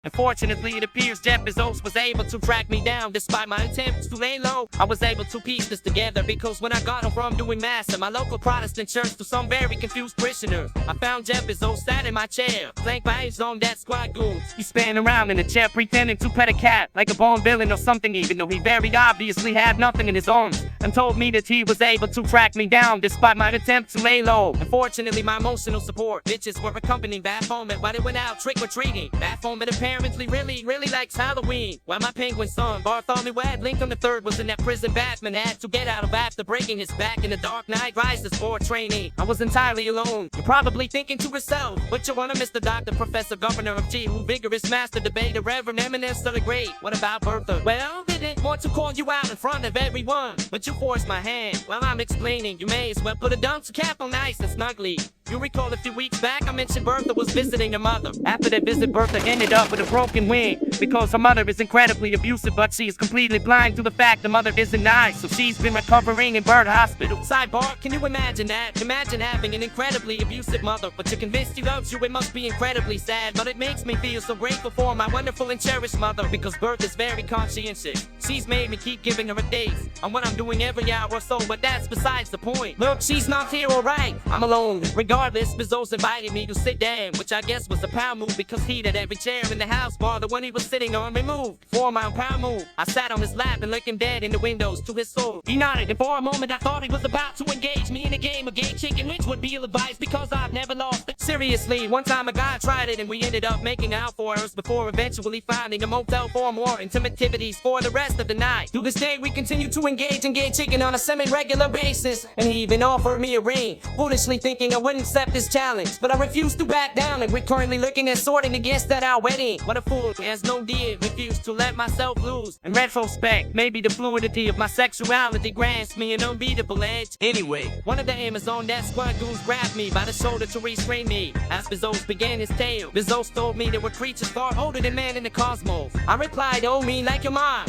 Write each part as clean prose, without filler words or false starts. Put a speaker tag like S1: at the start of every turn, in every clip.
S1: Unfortunately, it appears Jeff Bezos was able to track me down. Despite my attempts to lay low, I was able to piece this together, because when I got home from doing mass at my local Protestant church to some very confused parishioner, I found Jeff Bezos sat in my chair, flanked by his own dead squad goons. He span around in a chair pretending to pet a cat, like a Bond villain or something, even though he very obviously had nothing in his arms, and told me that he was able to track me down despite my attempt to lay low. Unfortunately, my emotional support bitches were accompanying Baphomet while they went out trick-or-treating. Baphomet apparently really likes Halloween, while my penguin son Bertha Lincoln III was in that prison Batman had to get out of after breaking his back in the Dark Knight Rises for training. I was entirely alone. You're probably thinking to yourself, but you wanna miss the doctor, professor, governor of G, who vigorous master debater, Reverend Eminem, still a great. What about Bertha? Well, didn't want to call you out in front of everyone, but you forced my hand while I'm explaining. You may as well put a dunce cap on nice and snugly. You recall a few weeks back I mentioned Bertha was visiting her mother. After that visit, Bertha ended up with a broken wing, because her mother is incredibly abusive, but she is completely blind to the fact the mother isn't nice, so she's been recovering in Bertha Hospital. Sidebar, can you imagine that? Imagine having an incredibly abusive mother, but you're convinced she loves you. It must be incredibly sad, but it makes me feel so grateful for my wonderful and cherished mother, because Bertha's very conscientious. She's made me keep giving her updates on what I'm doing every hour or so, but that's besides the point. Look, she's not here, alright, I'm alone. Regardless, Bezos invited me to sit down, which I guess was a power move, because he had every chair in the house bar the one he was sitting on removed. 4 mile power move. I sat on his lap and looked him dead in the windows to his soul. He nodded, and for a moment I thought he was about to engage me in a game of gay chicken, which would be ill-advised because I've never lost it. Seriously, one time a guy tried it and we ended up making out for hours before eventually finding a motel for more intimate activities for the rest of the night. To this day, we continue to engage in gay chicken on a semi-regular basis, and he even offered me a ring, foolishly thinking I wouldn't accept this challenge, but I refused to back down, and we're currently looking at sorting against at our wedding. What a fool, as no dear, refused to let myself lose. In retrospect, maybe the fluidity of my sexuality grants me an unbeatable edge. Anyway, one of the Amazon death squad goons grabbed me by the shoulder to restrain me. As Bezos began his tale, Bezos told me there were creatures far older than man in the cosmos. I replied, oh, me like your mom.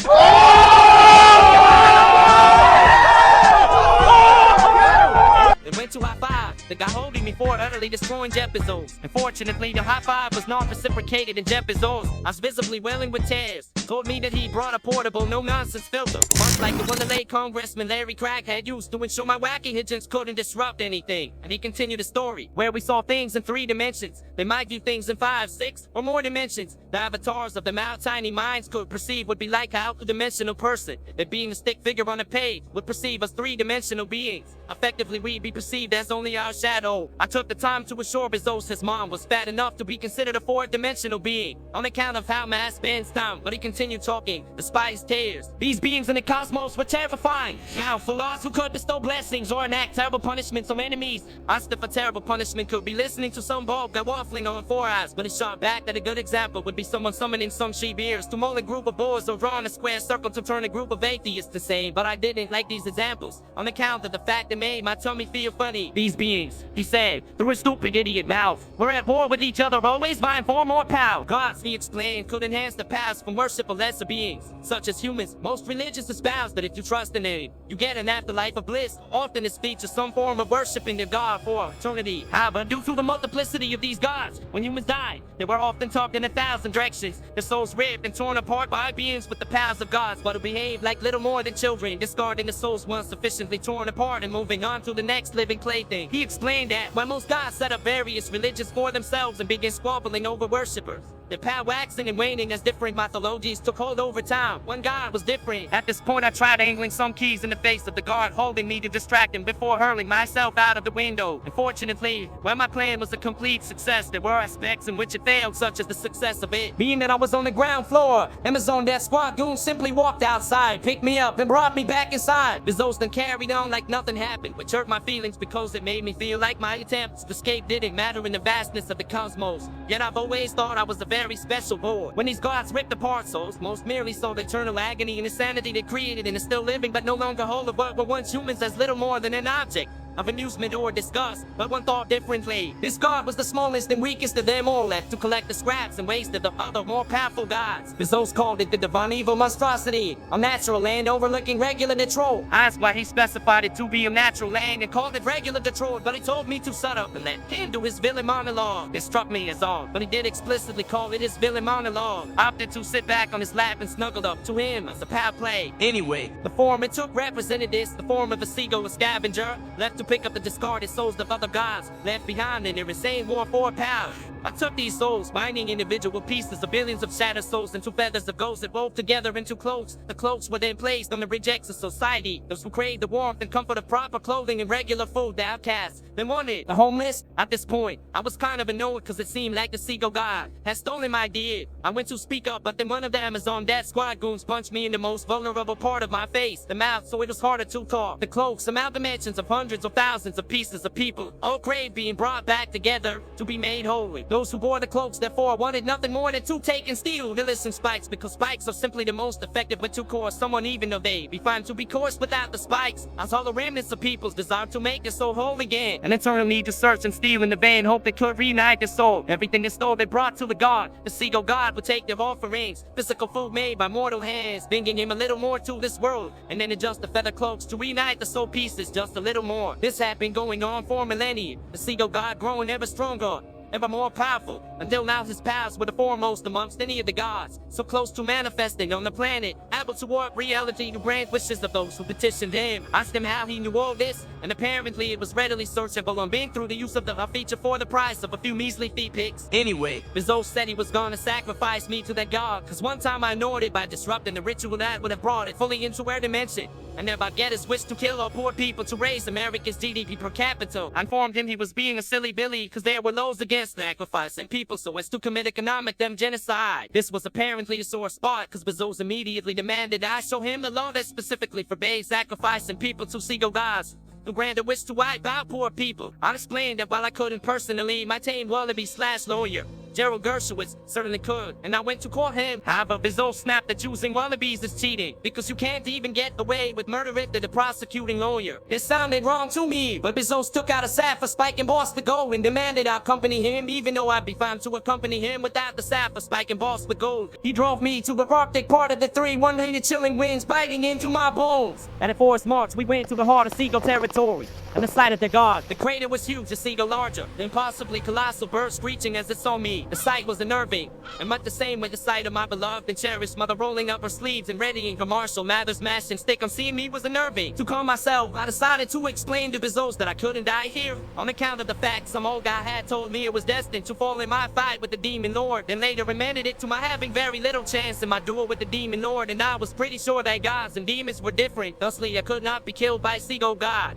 S1: It went to high five. The guy holding me for utterly destroying Jeff Bezos. Unfortunately, the high five was not reciprocated in Jeff Bezos. I was visibly welling with tears. Told me that he brought a portable, no-nonsense filter, much like the one the late Congressman Larry Crackhead used to ensure my wacky hijinks couldn't disrupt anything. And he continued the story, where we saw things in 3 dimensions. They might view things in 5, 6, or more dimensions. The avatars of them how tiny minds could perceive would be like how a dimensional person, that being a stick figure on a page, would perceive us 3-dimensional beings. Effectively, we'd be perceived as only our shadow. I took the time to assure Bezos his mom was fat enough to be considered a 4-dimensional being, on account of how mass spends time, but he continued talking, despite his tears. These beings in the cosmos were terrifying. Now, for us who could bestow blessings or enact terrible punishments on enemies, us that for terrible punishment could be listening to some bulb that waffling on 4 eyes, but it shot back that a good example would be someone summoning some she-bears to mold a group of boys or drawing a square circle to turn a group of atheists the same. But I didn't like these examples, on account of the fact that made my tummy feel funny. These beings, he said, through his stupid idiot mouth, were at war with each other, always vying for more power. Gods, he explained, could enhance the powers from worship of lesser beings, such as humans. Most religions espouse that if you trust in him, you get an afterlife of bliss. Often this features some form of worshiping the god for eternity. However, due to the multiplicity of these gods, when humans died, they were often tugged in 1,000 directions, their souls ripped and torn apart by beings with the powers of gods, but who behaved like little more than children, discarding the souls once sufficiently torn apart and moving on to the next living plaything. He explained that when most gods set up various religions for themselves and began squabbling over worshippers, their power waxing and waning as different mythologies took hold over time. One god was different. At this point, I tried angling some keys in the face of the guard holding me to distract him before hurling myself out of the window. Unfortunately, while my plan was a complete success, there were aspects in which it failed, such as the success of it being that I was on the ground floor. Amazon that squad goon simply walked outside, picked me up, and brought me back inside. Bezos then carried on like nothing happened, which hurt my feelings because it made me feel like my attempts to escape didn't matter in the vastness of the cosmos. Yet I've always thought I was a very special boy. When these gods ripped apart souls, most merely saw the eternal agony and insanity they created and is still living but no longer whole of what were once humans as little more than an object. of amusement or disgust, but one thought differently. This god was the smallest and weakest of them all, left to collect the scraps and waste of the other more powerful gods. Bezos called it the divine evil monstrosity, a natural land overlooking regular Detroit. I asked why he specified it to be a natural land and called it regular Detroit, but he told me to shut up and let him do his villain monologue. It struck me as odd, but he did explicitly call it his villain monologue. I opted to sit back on his lap and snuggled up to him as a power play. Anyway, the form it took represented this, the form of a seagull, a scavenger, left to pick up the discarded souls of other gods, left behind in their insane war for power. I took these souls, binding individual pieces of billions of shattered souls into feathers of ghosts that wove together into cloaks. The cloaks were then placed on the rejects of society, those who craved the warmth and comfort of proper clothing and regular food, the outcasts, then wanted, the homeless. At this point, I was kind of annoyed because it seemed like the seagull god had stolen my idea. I went to speak up, but then one of the Amazon Death Squad goons punched me in the most vulnerable part of my face, the mouth, so it was harder to talk. The cloaks, amalgamations of hundreds of thousands of pieces of people, all craved being brought back together to be made holy. Those who bore the cloaks, therefore, wanted nothing more than to take and steal the listen spikes, because spikes are simply the most effective way to coerce someone, even though they be fine to be coerced without the spikes. As all the remnants of people's desire to make their soul whole again, an eternal need to search and steal in the vain hope they could reunite their soul. Everything they stole they brought to the god. The seagull god would take their offerings, physical food made by mortal hands, bringing him a little more to this world, and then adjust the feather cloaks to reunite the soul pieces just a little more. This had been going on for millennia, the seagull god growing ever stronger, ever more powerful, until now his powers were the foremost amongst any of the gods, so close to manifesting on the planet, able to warp reality to grant wishes of those who petitioned him. Asked him how he knew all this, and apparently it was readily searchable on being through the use of the feature for the price of a few measly feet pics. Anyway, Bezos said he was gonna sacrifice me to that god, cause one time I ignored it by disrupting the ritual that would have brought it fully into our dimension, and thereby get his wish to kill all poor people to raise America's GDP per capita. I informed him he was being a silly Billy, cause there were laws against sacrificing people so as to commit economic genocide. This was apparently a sore spot, cause Bezos immediately demanded I show him the law that specifically forbade sacrificing people to seagull gods who granted wish to wipe out poor people. I explained that while I couldn't personally, my tame wallaby/lawyer Gerald Gershowitz certainly could, and I went to court him. However, Bezos snapped that choosing wallabies is cheating, because you can't even get away with murder if they're the prosecuting lawyer. It sounded wrong to me, but Bezos took out a sapphire spike and boss the gold and demanded I accompany him, even though I'd be fine to accompany him without the sapphire spike and boss with gold. He drove me to the Arctic part of the 100 chilling winds biting into my bones. At a forest march, we went to the heart of seagull territory, and the sight of the god. The crater was huge, a seagull larger than possibly colossal bird screeching as it saw me. The sight was unnerving, and much the same way the sight of my beloved and cherished mother rolling up her sleeves and readying for Marshall Mathers' mashing stick on seeing me was unnerving. To calm myself, I decided to explain to Bezos that I couldn't die here, on account of the fact some old guy had told me it was destined to fall in my fight with the demon lord, and later amended it to my having very little chance in my duel with the demon lord, and I was pretty sure that gods and demons were different, thusly I could not be killed by a seagull god.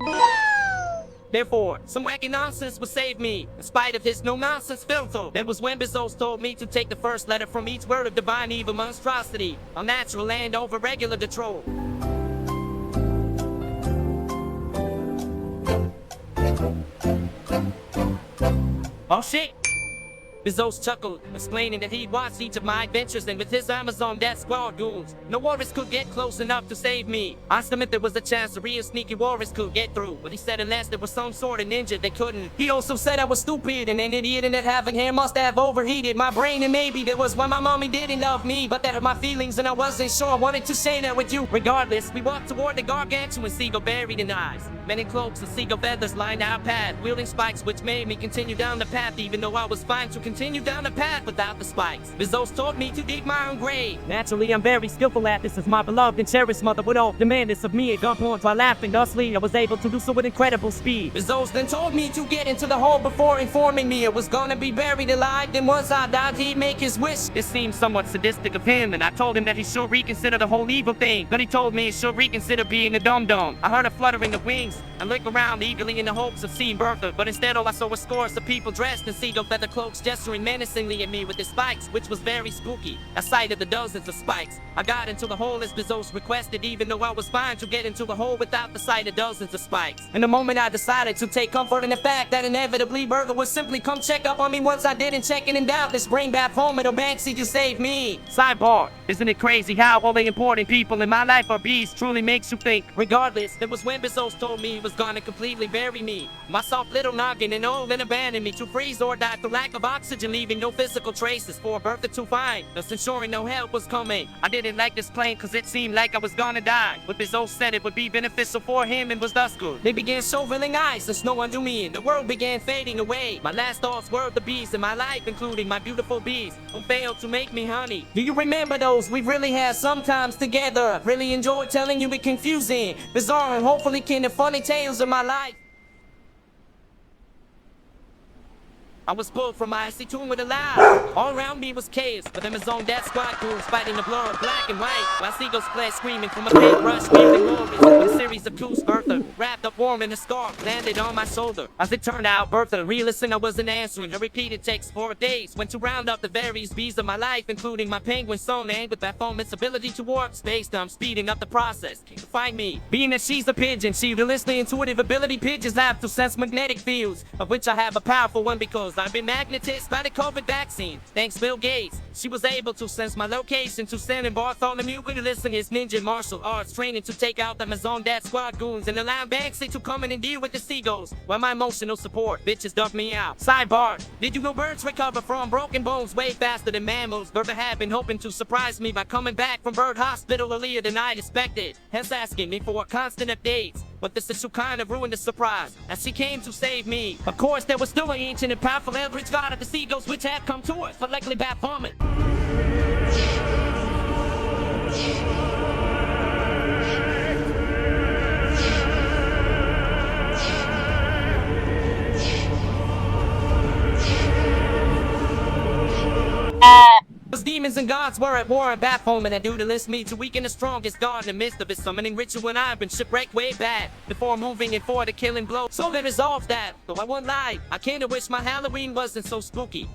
S1: Therefore, some wacky nonsense would save me, in spite of his no-nonsense filter. That was when Bezos told me to take the first letter from each word of divine evil monstrosity, a natural land over regular Detroit. Oh shit! Bezos chuckled, explaining that he'd watched each of my adventures, and with his Amazon Death Squad goons, no walrus could get close enough to save me. I asked him if there was a chance a real sneaky walrus could get through, but he said unless there was some sort of ninja, they couldn't. He also said I was stupid and an idiot, and that having hair must have overheated my brain, and maybe that was why my mommy didn't love me, but that hurt my feelings and I wasn't sure I wanted to share that with you. Regardless, we walked toward the gargantuan seagull buried in eyes. Men in cloaks and seagull feathers lined our path, wielding spikes which made me continue down the path, even though I was fine to continue down the path without the spikes. Bezos taught me to dig my own grave. Naturally, I'm very skillful at this, as my beloved and cherished mother would all demand this of me at gunpoint. While laughing thusly, I was able to do so with incredible speed. Bezos then told me to get into the hole before informing me it was gonna be buried alive, then once I died he'd make his wish. This seemed somewhat sadistic of him, and I told him that he should reconsider the whole evil thing, but he told me he should reconsider being a dum-dum. I heard a fluttering of wings and looked around eagerly in the hopes of seeing Bertha, but instead all I saw was scores of people dressed in seagull feather cloaks, just gesturing menacingly at me with his spikes, which was very spooky. I sighted the dozens of spikes. I got into the hole as Bezos requested, even though I was fine to get into the hole without the sight of dozens of spikes. In the moment I decided to take comfort in the fact that inevitably Bertha would simply come check up on me once I didn't check in and doubtless bring Baphomet the Banksy to save me. Sidebar, isn't it crazy how all the important people in my life are bees truly makes you think? Regardless, it was when Bezos told me he was gonna completely bury me, my soft little noggin, and old and abandon me to freeze or die through lack of oxygen, leaving no physical traces for Bertha to find, thus ensuring no help was coming. I didn't like this plan cause it seemed like I was gonna die, but Bezos said it would be beneficial for him and was thus good. They began shoveling ice and snow under me and the world began fading away. My last thoughts were of the bees in my life, including my beautiful bees who failed to make me honey. Do you remember those we really had sometimes together? Really enjoyed telling you the confusing, bizarre, and hopefully kind of funny tales of my life. I was pulled from my icy tomb with a laugh. All around me was chaos, with Amazon death squad crews fighting the blur of black and white, while seagulls fled screaming from a paintbrush wielding glories. With a series of clues, Bertha, wrapped up warm in a scarf, landed on my shoulder. As it turned out, Bertha, realistic I wasn't answering her repeated texts for days, went to round up the various bees of my life, including my penguin son, and with Baphomet's ability to warp space, I'm speeding up the process to find me. Being that she's a pigeon, she realistically intuitive ability pigeons have to sense magnetic fields, of which I have a powerful one because I've been magnetized by the COVID vaccine. Thanks Bill Gates, she was able to sense my location to send in Bartholomew with listing his ninja martial arts training to take out the Amazon Death Squad goons and allow Banksy to come in and deal with the seagulls, while my emotional support bitches dug me out. Sidebar, did you know birds recover from broken bones way faster than mammals? Bertha had been hoping to surprise me by coming back from bird hospital earlier than I expected, hence asking me for constant updates. But this issue kind of ruined the surprise, as she came to save me. Of course, there was still an ancient and powerful eldritch god of the seagulls which had come to us, but likely Baphomet. Demons and gods were at war, and Baphomet had duelist me to weaken the strongest god in the midst of his summoning ritual, and I've been shipwrecked way back before moving in for the killing blow. So they resolved that, though I won't lie, I kinda wish my Halloween wasn't so spooky.